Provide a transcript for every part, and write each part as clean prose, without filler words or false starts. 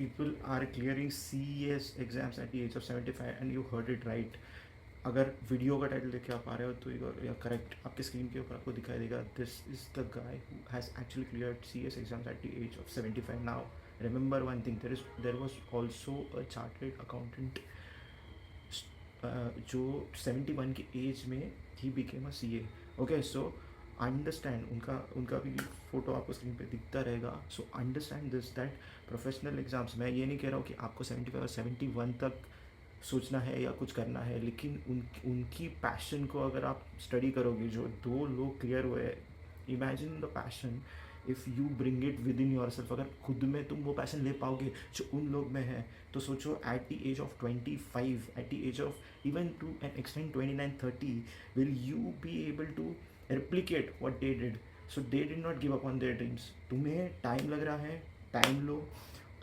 people are clearing CES exams at the age of 75, and you heard it right. अगर video का title देख के आप आ रहे हो तो यू करेक्ट, आपके स्क्रीन के ऊपर आपको दिखाई देगा this is the guy who has actually cleared CS exams at the age of 75 now. Remember one thing, there was also a chartered accountant जो 71 की एज में he became a CA. Okay, so understand, उनका भी photo आपको screen पे दिखता रहेगा. So understand this that professional exams, मैं ये नहीं कह रहा हूँ कि आपको 75 और 71 तक सोचना है या कुछ करना है, लेकिन उनकी पैशन को अगर आप स्टडी करोगे, जो 2 लोग क्लियर हुए, imagine the passion if you bring it with in your self. अगर खुद में तुम वो पैशन ले पाओगे जो उन लोग में है, तो सोचो at the age of 25, at the age of even to an extent 29-30, will you be able to replicate what they did. So they did not give up on their dreams. तुम्हें टाइम लग रहा है, time लो,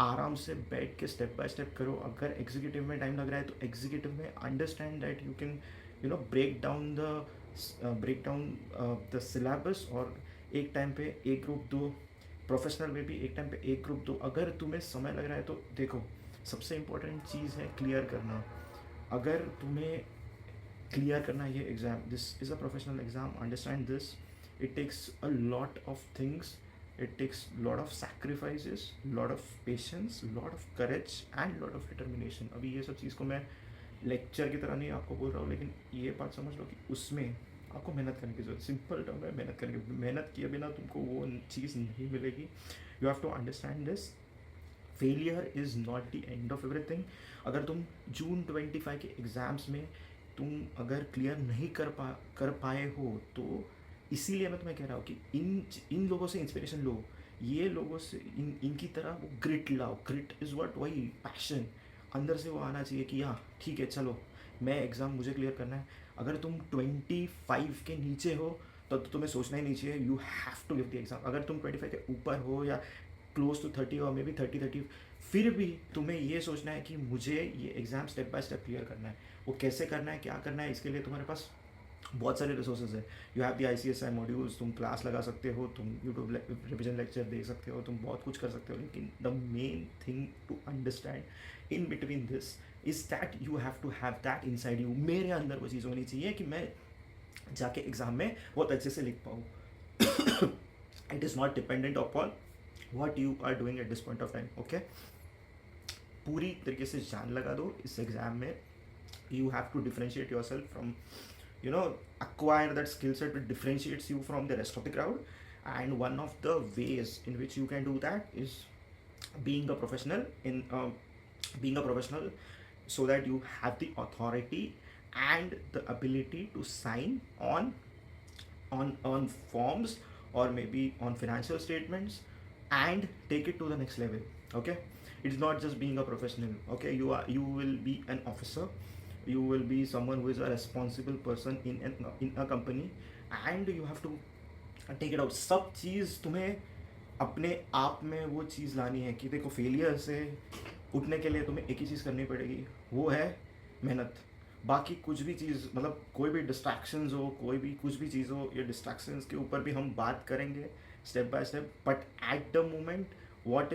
आराम से बैठ के step by step करो. अगर एग्जीक्यूटिव में टाइम लग रहा है तो एग्जीक्यूटिव में understand that you can break down the syllabus, और एक टाइम पे एक ग्रुप दो. प्रोफेशनल में भी एक टाइम पे एक ग्रुप दो. अगर तुम्हें समय लग रहा है तो देखो, सबसे इम्पोर्टेंट चीज़ है क्लियर करना. अगर तुम्हें क्लियर करना ये exam, this is a professional exam, understand this. It takes a lot of things, it takes lot of sacrifices, lot of patience, lot of courage and lot of determination. अभी ये सब चीज़ को मैं लेक्चर की तरह नहीं आपको बोल रहा हूँ, लेकिन ये बात समझ लो कि उसमें आपको मेहनत करने की जरूरत. सिंपल टर्म है, मेहनत करने की. मेहनत किए बिना तुमको वो चीज़ नहीं मिलेगी. You have to understand this. Failure is not the end of everything. अगर तुम जून 25 के एग्ज़ाम्स में तुम अगर क्लियर नहीं कर पाए हो, तो इसीलिए मैं तुम्हें कह रहा हूँ कि इन लोगों से इंस्पिरेशन लो. ये लोगों से इनकी तरह वो ग्रिट लाओ. ग्रिट इज़ व्हाट, वही पैशन अंदर से वो आना चाहिए कि हाँ ठीक है, चलो मैं एग्ज़ाम मुझे क्लियर करना है. अगर तुम 25 के नीचे हो तो तुम्हें सोचना ही नहीं चाहिए, you have to give the exam. अगर तुम 25 के ऊपर हो या क्लोज टू 30 और मे बी 30, फिर भी तुम्हें ये सोचना है कि मुझे ये exam step by step clear करना है. वो कैसे करना है, क्या करना है, इसके लिए तुम्हारे पास बहुत सारे रिसोर्सेज है. You have the ICSI modules, तुम क्लास लगा सकते हो, तुम यूट्यूब रिविजन लेक्चर देख सकते हो, तुम बहुत कुछ कर सकते हो. लेकिन the main thing to understand in between this is that you have to have that inside you. मेरे अंदर वो चीज़ होनी चाहिए कि मैं जाके एग्ज़ाम में बहुत अच्छे से लिख पाऊँ. It is not dependent upon what you are doing at this point of time. Okay, पूरी तरीके से जान लगा दो इस एग्ज़ाम में. you have to differentiate yourself from, acquire that skill set that differentiates you from the rest of the crowd. And one of the ways in which you can do that is being a professional so that you have the authority and the ability to sign on forms, or maybe on financial statements, and take it to the next level. Okay, it's not just being a professional. Okay, you will be an officer, you will be someone who is a responsible person in a company, and you have to take it out. सब चीज़ तुम्हें अपने आप में वो चीज़ लानी है कि देखो, फेलियर से उठने के लिए तुम्हें एक ही चीज़ करनी पड़ेगी, वो है मेहनत. बाकी कुछ भी चीज़, मतलब कोई भी डिस्ट्रैक्शंस हो, कोई भी कुछ भी चीज़ हो, ये डिस्ट्रैक्शंस के ऊपर भी हम बात करेंगे step by step. But at the moment what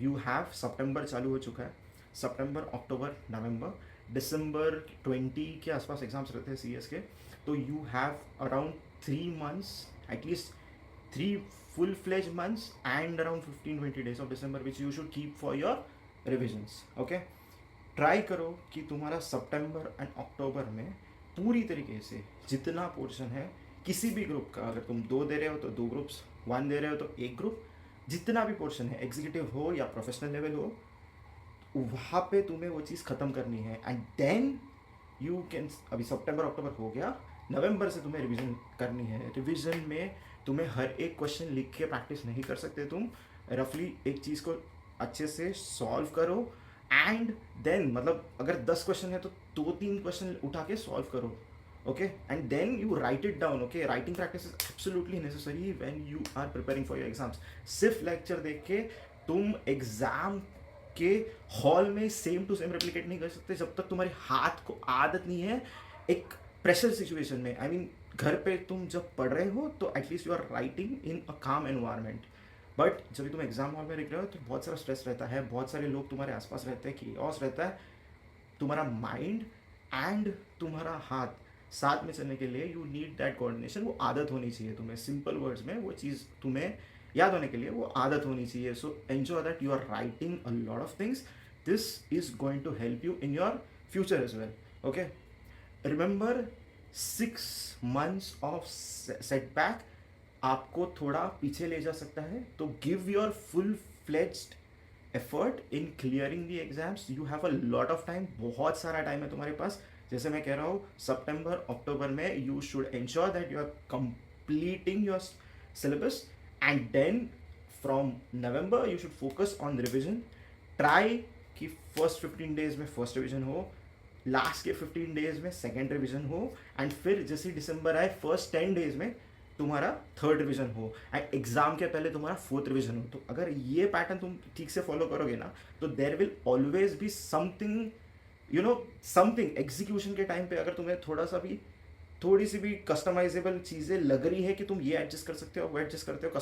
you have, सितंबर चालू हो चुका है. सितंबर, अक्टूबर, नवंबर, दिसंबर 20 के आसपास एग्जाम्स रहते हैं CS के. तो you have around 3 months, at least 3 full-fledged months, and around 15-20 days of December which you should keep for your revisions. Okay, try करो कि तुम्हारा सितंबर एंड अक्टूबर में पूरी तरीके से जितना पोर्शन है किसी भी ग्रुप का, अगर तुम 2 दे रहे हो तो 2 ग्रुप्स, 1 दे रहे हो तो 1 ग्रुप, जितना भी पोर्शन है, एग्जीक्यूटिव हो या प्रोफेशनल लेवल हो, वहाँ पे तुम्हें वो चीज़ ख़त्म करनी है. एंड देन यू कैन, अभी सितंबर अक्टूबर हो गया, नवंबर से तुम्हें रिवीजन करनी है. रिवीजन में तुम्हें हर एक क्वेश्चन लिख के प्रैक्टिस नहीं कर सकते. तुम रफली एक चीज़ को अच्छे से सॉल्व करो, एंड देन, मतलब अगर 10 क्वेश्चन है तो 2-3 क्वेश्चन उठा के सॉल्व करो. Okay, and then you write it down. Okay, writing practice is absolutely necessary when you are preparing for your exams. सिर्फ लेक्चर देख के तुम एग्जाम के हॉल में सेम टू सेम रेप्लिकेट नहीं कर सकते जब तक तुम्हारे हाथ को आदत नहीं है एक प्रेशर सिचुएशन में. घर पे तुम जब पढ़ रहे हो तो at least you are writing in a calm environment. But जब तुम एग्जाम हॉल में लिख रहे हो तो बहुत सारा स्ट्रेस रहता है, बहुत सारे लोग तुम्हारे आसपास रहते हैं, chaos रहता है, तुम्हारा माइंड एंड तुम्हारा हाथ साथ में चलने के लिए यू नीड दैट कोऑर्डिनेशन। वो आदत होनी चाहिए तुम्हें, सिंपल वर्ड्स में वो चीज़ तुम्हें याद होने के लिए वो आदत होनी चाहिए। So enjoy that you are writing a lot of things, this is going to help you in your future as well. Okay, remember 6 months of setback आपको थोड़ा पीछे ले जा सकता है, तो give your full fledged effort in clearing the exams. You have a lot of time, बहुत सारा टाइम है तुम्हारे पास। जैसे मैं कह रहा हूँ सितंबर अक्टूबर में you should ensure that you are completing your syllabus, and then from November you should focus on revision. Try कि फर्स्ट 15 डेज में फर्स्ट रिविजन हो, लास्ट के 15 डेज में सेकेंड रिविजन हो, एंड फिर जैसे दिसंबर आए फर्स्ट 10 डेज में तुम्हारा थर्ड रिविजन हो, एंड एग्जाम के पहले तुम्हारा फोर्थ रिविजन हो। तो अगर ये पैटर्न तुम ठीक से फॉलो करोगे ना, तो there will always be something, you know, something execution के टाइम पे अगर तुम्हें थोड़ी सी भी कस्टमाइजेबल चीज़ें लग रही है कि तुम ये एडजस्ट कर सकते हो, वो एडजस्ट करते हो।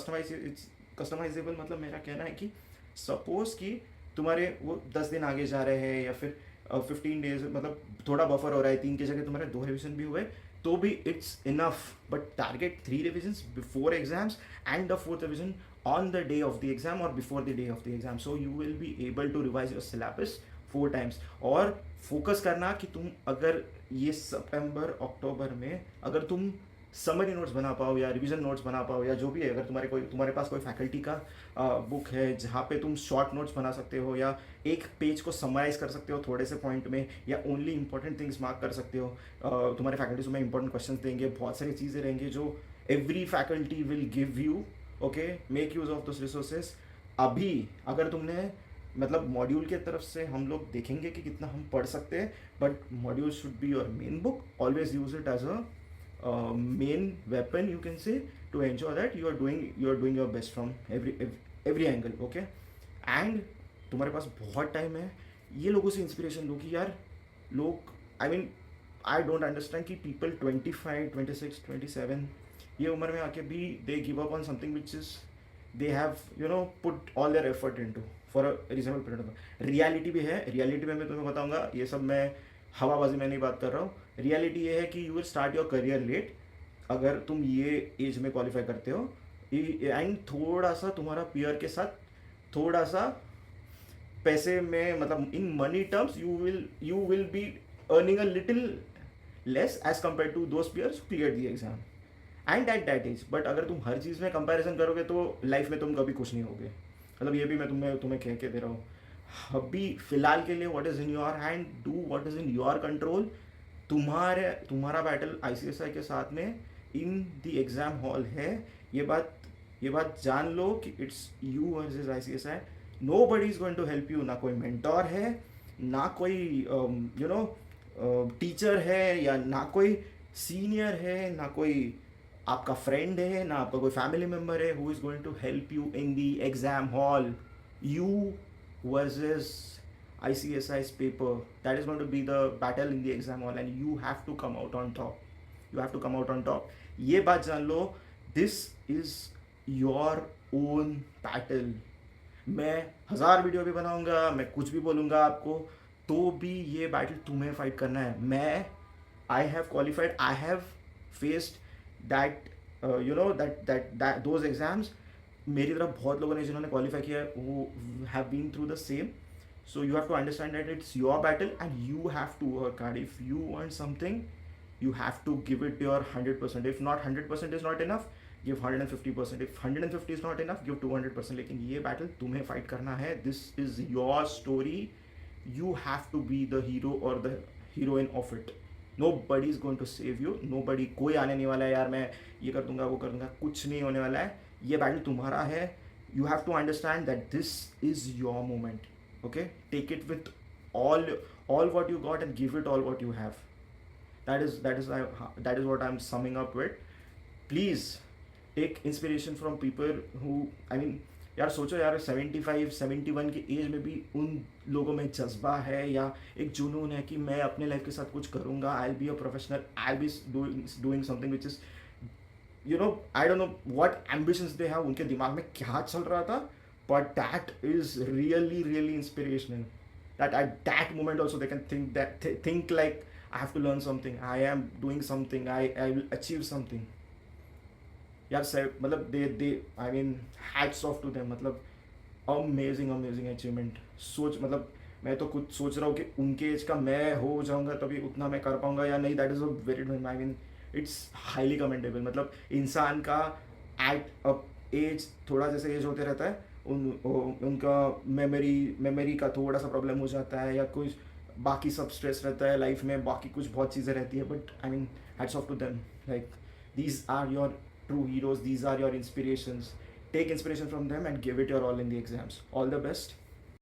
कस्टमाइजेबल मतलब मेरा कहना है कि सपोज कि तुम्हारे वो 10 दिन आगे जा रहे हैं, या फिर 15 डेज, मतलब थोड़ा बफर हो रहा है, 3 की जगह तुम्हारे 2 रिविजन भी हुए तो भी it's enough. But target 3 revisions before exams and the 4th revision on the day of the exam और before the day of the exam, so you will be able to revise your syllabus 4 times। और focus करना कि तुम अगर ये सितंबर अक्टूबर में अगर तुम समरी नोट्स बना पाओ या रिवीजन नोट्स बना पाओ, या जो भी है, अगर तुम्हारे पास कोई फैकल्टी का बुक है जहाँ पे तुम शॉर्ट नोट्स बना सकते हो, या एक पेज को समराइज कर सकते हो थोड़े से पॉइंट में, या ओनली इंपॉर्टेंट थिंग्स मार्क कर सकते हो। तुम्हारे फैकल्टी तुम्हें इंपॉर्टेंट क्वेश्चन देंगे, बहुत सारी चीज़ें रहेंगी जो every faculty will give you. Okay, make use of those resources. अभी अगर तुमने, मतलब मॉड्यूल के तरफ से हम लोग देखेंगे कि कितना हम पढ़ सकते हैं, but module should be your main book, always use it as a main weapon, you can say, to ensure that you are doing your best from every angle. Okay, and तुम्हारे पास बहुत टाइम है, ये लोगों से inspiration लो कि यार लोग, आई डोंट अंडरस्टैंड कि पीपल 25, 26, 27 ये उम्र में आके भी they give up on something which is they have put all their effort into for a reasonable period of. Reality भी है, रियलिटी में मैं तुम्हें बताऊंगा, ये सब मैं हवाबाजी में नहीं बात कर रहा हूँ। रियलिटी ये है कि you will start your career late अगर तुम ये एज में क्वालिफाई करते हो, एंड थोड़ा सा तुम्हारा पीयर के साथ थोड़ा सा पैसे में, मतलब in money terms you will be earning a little less as compare to those peers clear the exam and at that age. But अगर तुम हर चीज़ में कंपैरिजन करोगे तो लाइफ में तुम कभी कुछ नहीं होगे। मतलब ये भी मैं तुम्हें कह के दे रहा हूँ। अभी फिलहाल के लिए what is in your hand, do what is in your control. तुम्हारा बैटल आईसीएसआई के साथ में इन द एग्ज़ाम हॉल है। ये बात जान लो कि it's you versus ICSI. Nobody is going to help you. ना कोई मेंटोर है, ना कोई टीचर है, या ना कोई सीनियर है, ना कोई आपका फ्रेंड है, ना आपका कोई फैमिली मेम्बर है who is going to help you in the exam hall. You versus ICSI's paper, that is going to be the battle in the exam hall, and you have to come out on top. You have to come out on top. ये बात जान लो, this is your own battle. मैं 1000 video भी बनाऊंगा, मैं कुछ भी बोलूँगा आपको, तो भी ये बैटल तुम्हें फाइट करना है। मैं I have qualified, I have faced that those exams। मेरी तरफ बहुत लोगों ने जिन्होंने क्वालिफाई किया है वो have been through the same। So you have to understand that it's your battle and you have to work hard. If you want something, you have to give it your 100%. If not 100% is not enough, give 150%. If 150 is not enough, give 200%. लेकिन ये battle तुम्हें fight करना है। This is your story. You have to be the hero or the heroine of it. Nobody is going to save you. Nobody, कोई आने नहीं वाला है यार मैं ये कर दूंगा वो कर दूंगा, कुछ नहीं होने वाला है। ये battle तुम्हारा है। You have to understand that this is your moment. Okay, take it with all what you got and give it all what you have. That is what I'm summing up with. Please take inspiration from people who, यार सोचो यार 75 71 की as में भी उन लोगों में जज्बा है या एक जुनून है कि मैं अपने लाइफ के साथ कुछ करूँगा। I will be a professional, I will be doing something which is you know I don't know what ambitions they have, उनके दिमाग में क्या चल रहा था, but that is really really inspirational. That at that moment also they can think like I have to learn something, I am doing something, I will achieve something. यार sir मतलब they I mean hats off to them. मतलब amazing amazing achievement. सोच मतलब मैं तो कुछ सोच रहा हूँ कि उनके एज का मैं हो जाऊँगा तभी उतना मैं कर पाऊँगा या नहीं. That is a very I mean it's highly commendable. मतलब इंसान का एट अ एज थोड़ा जैसे एज होते रहता है उनका मेमोरी का थोड़ा सा प्रॉब्लम हो जाता है या कुछ बाकी सब स्ट्रेस रहता है लाइफ में, बाकी कुछ बहुत चीज़ें रहती है. But I mean hats off to them. Like these are your true heroes, these are your inspirations. Take inspiration from them and give it your all in the exams. All the best.